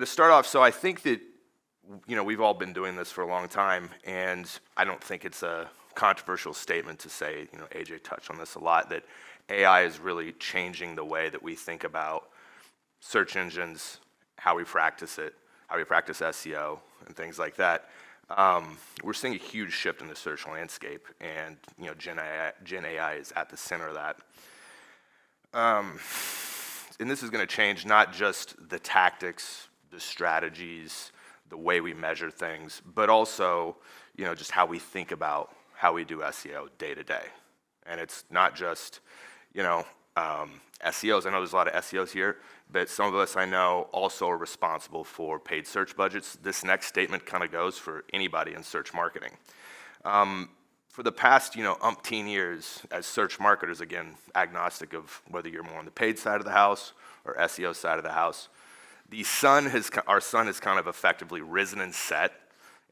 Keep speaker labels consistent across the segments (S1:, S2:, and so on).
S1: to start off, so I think that, we've all been doing this for a long time, and I don't think it's a controversial statement to say, AJ touched on this a lot, that AI is really changing the way that we think about search engines, how we practice it, how we practice SEO, and things like that. We're seeing a huge shift in the search landscape, and GenAI is at the center of that. And this is going to change not just the tactics, the strategies, the way we measure things, but also, just how we think about how we do SEO day to day. And it's not just, SEOs. I know there's a lot of SEOs here, but some of us I know also are responsible for paid search budgets. This next statement kind of goes for anybody in search marketing. For the past, umpteen years as search marketers, again, agnostic of whether you're more on the paid side of the house or SEO side of the house, our sun has kind of effectively risen and set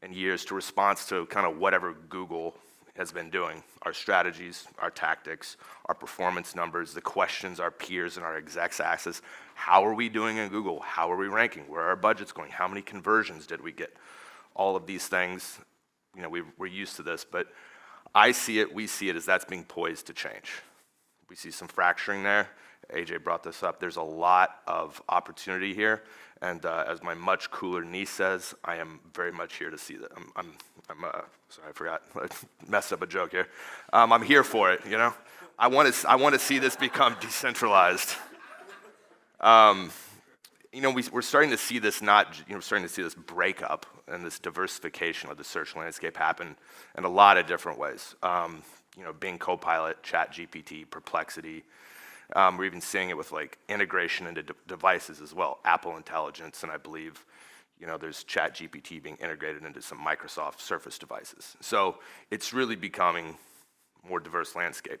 S1: in years to response to kind of whatever Google has been doing. Our strategies, our tactics, our performance numbers, the questions our peers and our execs ask us, how are we doing in Google? How are we ranking? Where are our budgets going? How many conversions did we get? All of these things, we're used to this, but we see it as that's being poised to change. We see some fracturing there. AJ brought this up. There's a lot of opportunity here, and as my much cooler niece says, I am very much here to see that. Sorry, I forgot. I messed up a joke here. I'm here for it. I want to see this become decentralized. We're starting to see this starting to see this breakup and this diversification of the search landscape happen in a lot of different ways. Bing Copilot, ChatGPT, Perplexity. We're even seeing it with integration into devices as well. Apple Intelligence, and I believe there's ChatGPT being integrated into some Microsoft Surface devices. So it's really becoming a more diverse landscape.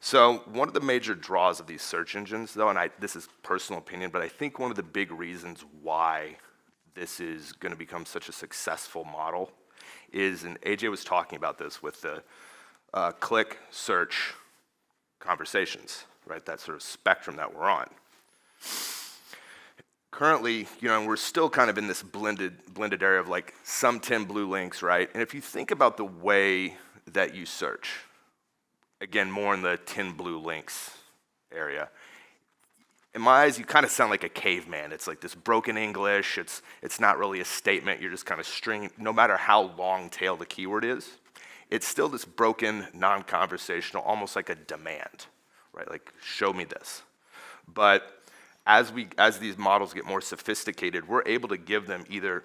S1: So one of the major draws of these search engines, though, and this is personal opinion, but I think one of the big reasons why this is going to become such a successful model is, and AJ was talking about this with the click, search, conversations, right? That sort of spectrum that we're on. Currently, we're still kind of in this blended area of some 10 blue links, right? And if you think about the way that you search, again, more in the 10 blue links area, in my eyes, you kind of sound like a caveman. It's like this broken English. It's not really a statement. You're just kind of stringing, no matter how long tail the keyword is, it's still this broken, non-conversational, almost like a demand, right? Like, show me this. But as these models get more sophisticated, we're able to give them either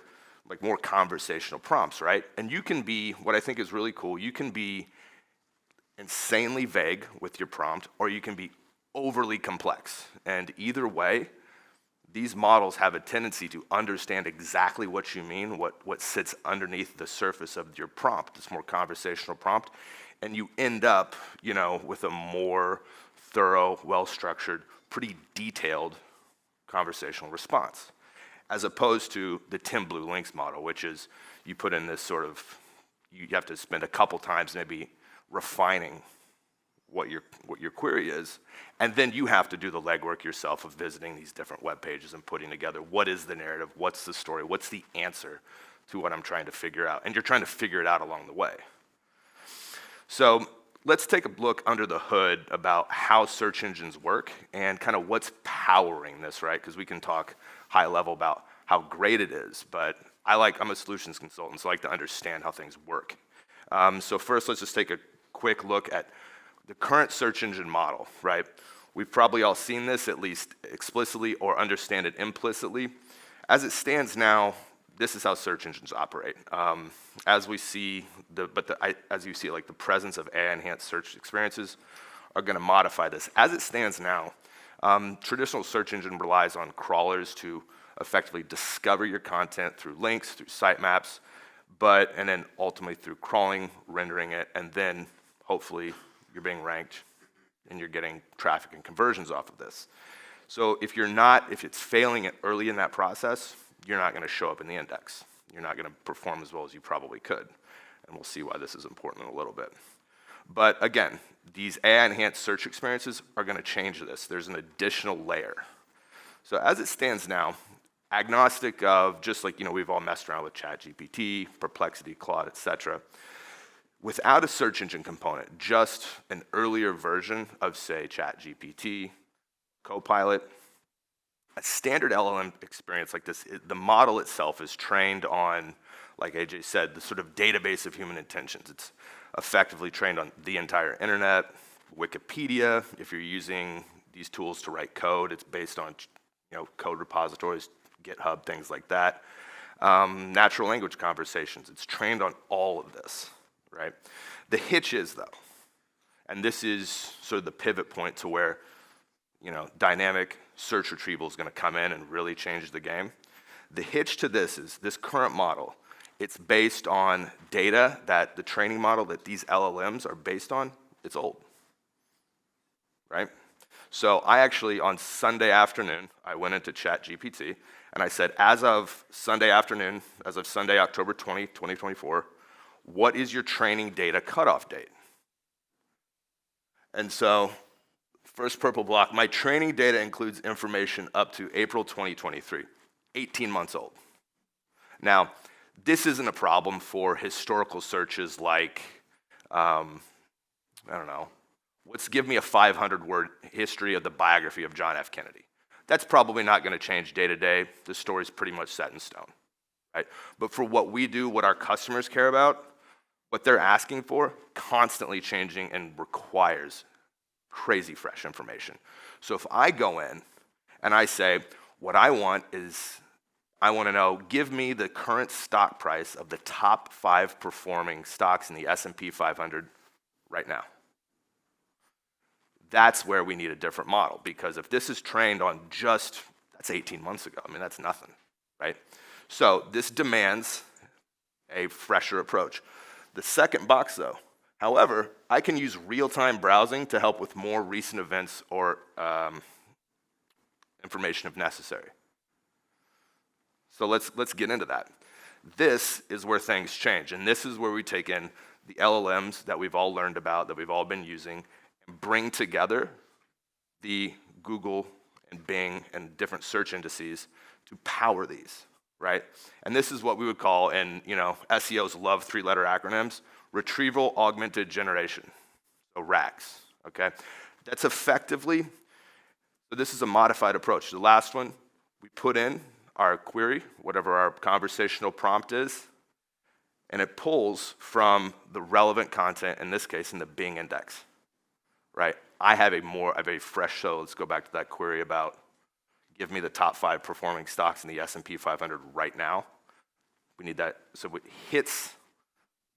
S1: more conversational prompts, right? And you can be, what I think is really cool, you can be insanely vague with your prompt, or you can be overly complex. And either way, these models have a tendency to understand exactly what you mean, what sits underneath the surface of your prompt, this more conversational prompt, and you end up, with a more thorough, well-structured, pretty detailed conversational response, as opposed to the 10 blue links model, which is you put in this sort of, you have to spend a couple times maybe refining what your query is, and then you have to do the legwork yourself of visiting these different web pages and putting together what is the narrative, what's the story, what's the answer to what I'm trying to figure out, and you're trying to figure it out along the way. So let's take a look under the hood about how search engines work and kind of what's powering this, right? Because we can talk high level about how great it is, but I'm a solutions consultant, so I like to understand how things work. So first, let's just take a quick look at the current search engine model, right? We've probably all seen this, at least explicitly, or understand it implicitly. As it stands now, this is how search engines operate. As you see, the presence of AI-enhanced search experiences are going to modify this. As it stands now, traditional search engine relies on crawlers to effectively discover your content through links, through sitemaps, and then ultimately through crawling, rendering it, and then hopefully you're being ranked and you're getting traffic and conversions off of this. So if it's failing it early in that process, you're not going to show up in the index. You're not going to perform as well as you probably could. And we'll see why this is important in a little bit. But again, these AI-enhanced search experiences are going to change this. There's an additional layer. So as it stands now, Agnostic of, just like, we've all messed around with ChatGPT, Perplexity, Claude, et cetera. Without a search engine component, just an earlier version of, say, ChatGPT, Copilot, a standard LLM experience like this, the model itself is trained on, like AJ said, the sort of database of human intentions. It's effectively trained on the entire internet, Wikipedia. If you're using these tools to write code, it's based on code repositories, GitHub, things like that. Natural language conversations, it's trained on all of this, right? The hitch is, though, and this is sort of the pivot point to where dynamic search retrieval is going to come in and really change the game. The hitch to this is this current model, it's based on data that the training model that these LLMs are based on, it's old, right? So I actually, on Sunday afternoon, I went into ChatGPT and I said, as of Sunday afternoon, as of Sunday, October 20, 2024, what is your training data cutoff date? And so, first purple block, my training data includes information up to April 2023, 18 months old. Now, this isn't a problem for historical searches like, I don't know, give me a 500-word history of the biography of John F. Kennedy. That's probably not going to change day to day. The story's pretty much set in stone, right? But for what we do, what our customers care about, what they're asking for, constantly changing and requires crazy fresh information. So if I go in and I say, what I want is, I want to know, give me the current stock price of the top 5 performing stocks in the S&P 500 right now. That's where we need a different model, because if this is trained on that's 18 months ago. I mean, that's nothing, right? So this demands a fresher approach. The second box, though, however, I can use real-time browsing to help with more recent events or information if necessary. So let's get into that. This is where things change, and this is where we take in the LLMs that we've all learned about, that we've all been using, and bring together the Google and Bing and different search indices to power these, right? And this is what we would call, and SEOs love 3-letter acronyms, Retrieval Augmented Generation, so RAGs, okay? That's effectively, so this is a modified approach. The last one, we put in our query, whatever our conversational prompt is, and it pulls from the relevant content, in this case, in the Bing index, right? I have a fresh, so let's go back to that query about, give me the top 5 performing stocks in the S&P 500 right now. We need that, so it hits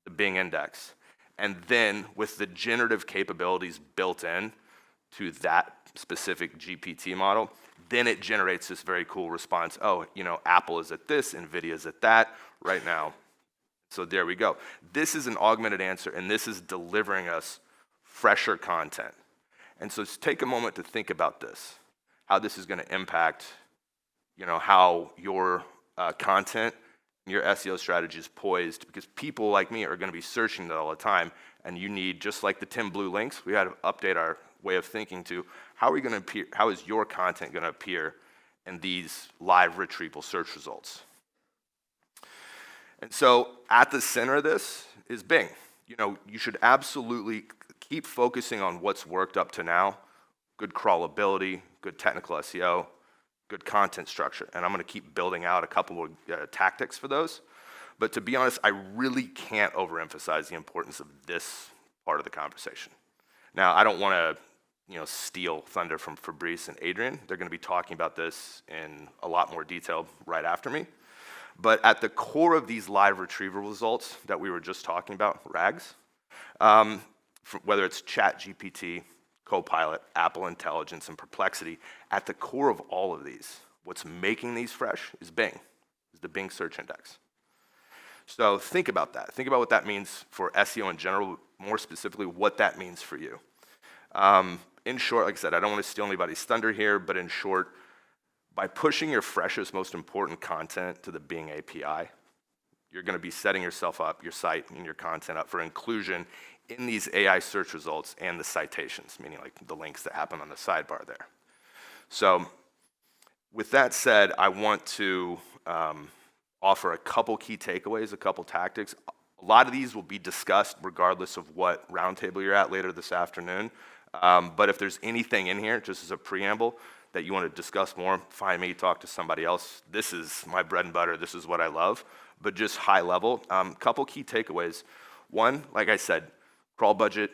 S1: the Bing index. And then with the generative capabilities built in to that specific GPT model, then it generates this very cool response. Oh, Apple is at this, NVIDIA is at that right now. So there we go. This is an augmented answer, and this is delivering us fresher content. And so take a moment to think about this, how this is going to impact, how your content, your SEO strategy is poised, because people like me are going to be searching that all the time, and you need, just like the 10 blue links, we got to update our way of thinking to how is your content going to appear in these live retrieval search results. And so at the center of this is Bing. You should absolutely keep focusing on what's worked up to now, good crawlability, good technical SEO, good content structure, and I'm going to keep building out a couple of tactics for those. But to be honest, I really can't overemphasize the importance of this part of the conversation. Now, I don't want to steal thunder from Fabrice and Adrian. They're going to be talking about this in a lot more detail right after me. But at the core of these live retrieval results that we were just talking about, RAGs, whether it's ChatGPT, Copilot, Apple Intelligence, and Perplexity, at the core of all of these, what's making these fresh is Bing, is the Bing search index. So think about that. Think about what that means for SEO in general, more specifically what that means for you. In short, like I said, I don't want to steal anybody's thunder here, but in short, by pushing your freshest, most important content to the Bing API, you're going to be setting yourself up, your site and your content up for inclusion in these AI search results and the citations, meaning like the links that happen on the sidebar there. So With that said, I want to offer a couple key takeaways, a couple tactics. A lot of these will be discussed regardless of what roundtable you're at later this afternoon. But if there's anything in here, just as a preamble, that you want to discuss more, find me, talk to somebody else. This is my bread and butter. This is what I love. But just high level, couple key takeaways. One, like I said, crawl budget,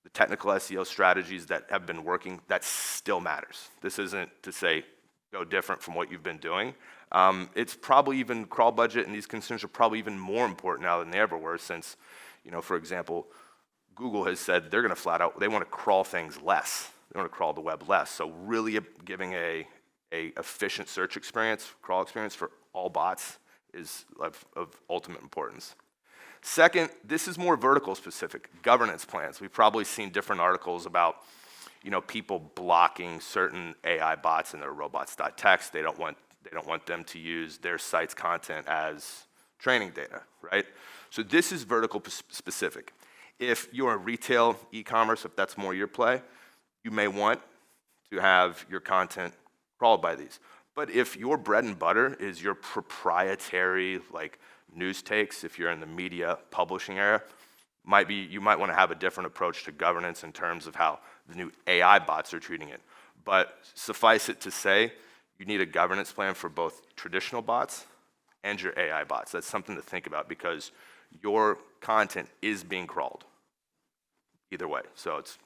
S1: the technical SEO strategies that have been working, that still matters. This isn't to say go different from what you've been doing. It's probably even crawl budget and these concerns are probably even more important now than they ever were since, for example, Google has said they're going to flat out, they want to crawl things less. They want to crawl the web less. So really giving a efficient search experience, crawl experience for all bots is of ultimate importance. Second, this is more vertical specific, governance plans. We've probably seen different articles about people blocking certain AI bots in their robots.txt. They don't want them to use their site's content as training data, right? So this is vertical specific. If you're a retail e-commerce, if that's more your play, you may want to have your content crawled by these. But if your bread and butter is your proprietary news takes, if you're in the media publishing area, you might want to have a different approach to governance in terms of how the new AI bots are treating it. But suffice it to say, you need a governance plan for both traditional bots and your AI bots. That's something to think about because your content is being crawled either way. So it's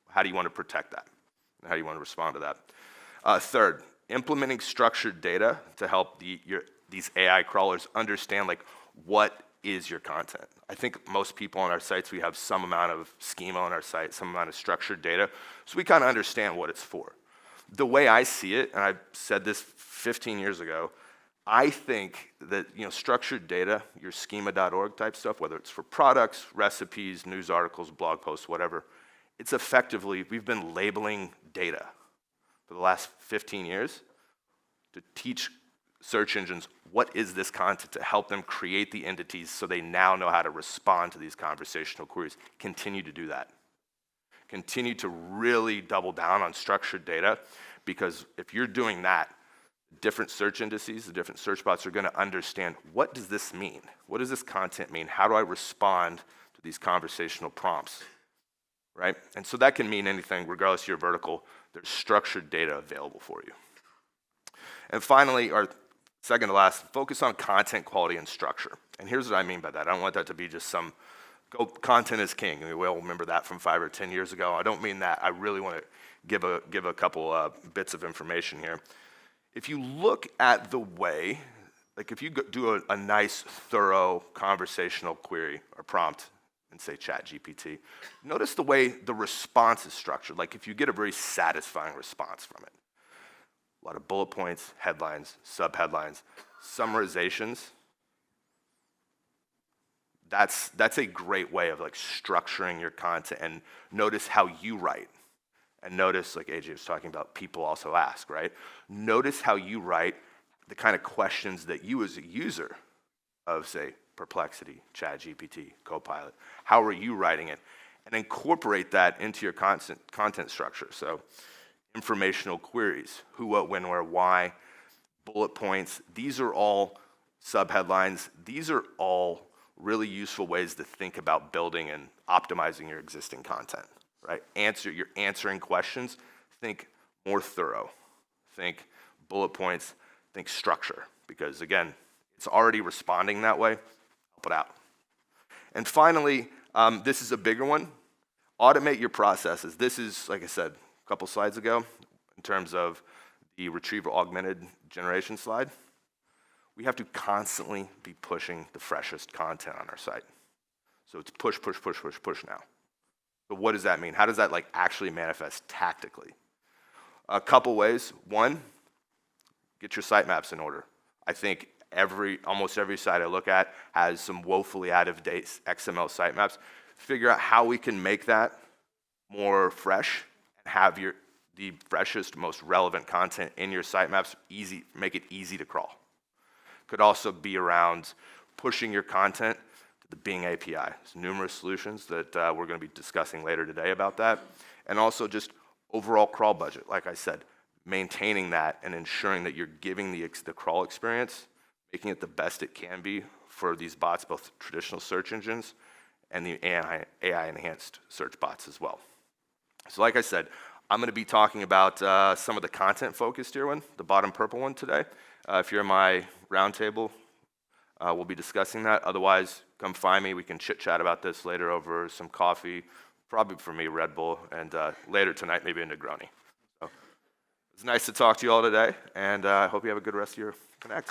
S1: how do you want to protect that? And how do you want to respond to that? Third, implementing structured data to help these AI crawlers understand what is your content. I think most people on our sites, we have some amount of schema on our site, some amount of structured data, so we kind of understand what it's for. The way I see it, and I said this 15 years ago, I think that structured data, your schema.org type stuff, whether it's for products, recipes, news articles, blog posts, whatever, it's effectively, we've been labeling data for the last 15 years to teach search engines what is this content to help them create the entities so they now know how to respond to these conversational queries. Continue to do that. Continue to really double down on structured data because if you're doing that, different search indices, the different search bots are going to understand what does this mean? What does this content mean? How do I respond to these conversational prompts? Right? And so that can mean anything, regardless of your vertical, there's structured data available for you. And finally, our second to last, focus on content quality and structure. And here's what I mean by that. I don't want that to be just content is king. We all remember that from 5 or 10 years ago. I don't mean that. I really want to give a couple bits of information here. If you look at the way, if you do a nice, thorough conversational query or prompt and say ChatGPT, notice the way the response is structured. If you get a very satisfying response from it. A lot of bullet points, headlines, subheadlines, summarizations. That's a great way of structuring your content and notice how you write. And notice, like AJ was talking about, people also ask, right? Notice how you write the kind of questions that you as a user of, say, Perplexity, ChatGPT, Copilot, how are you writing it? And incorporate that into your content structure. So informational queries, who, what, when, where, why, bullet points, these are all subheadlines. These are all really useful ways to think about building and optimizing your existing content, right? You're answering questions, think more thorough. Think bullet points, think structure, because again, it's already responding that way, help it out. And finally, this is a bigger one, automate your processes. This is, like I said, a couple slides ago, in terms of the retrieval augmented generation slide. We have to constantly be pushing the freshest content on our site. So it's push, push, push, push, push now. But what does that mean? How does that actually manifest tactically? A couple ways. One, get your sitemaps in order. I think almost every site I look at has some woefully out-of-date XML sitemaps. Figure out how we can make that more fresh and have the freshest, most relevant content in your sitemaps, make it easy to crawl. Could also be around pushing your content to the Bing API. There's numerous solutions that we're going to be discussing later today about that. And also just overall crawl budget. Like I said, maintaining that and ensuring that you're giving the crawl experience, making it the best it can be for these bots, both traditional search engines and the AI-enhanced search bots as well. So like I said, I'm going to be talking about some of the content-focused here one, the bottom purple one today. If you're in my roundtable, we'll be discussing that. Otherwise, come find me. We can chit-chat about this later over some coffee, probably for me, Red Bull, and later tonight, maybe a Negroni. So, it's nice to talk to you all today, and I hope you have a good rest of your Connect.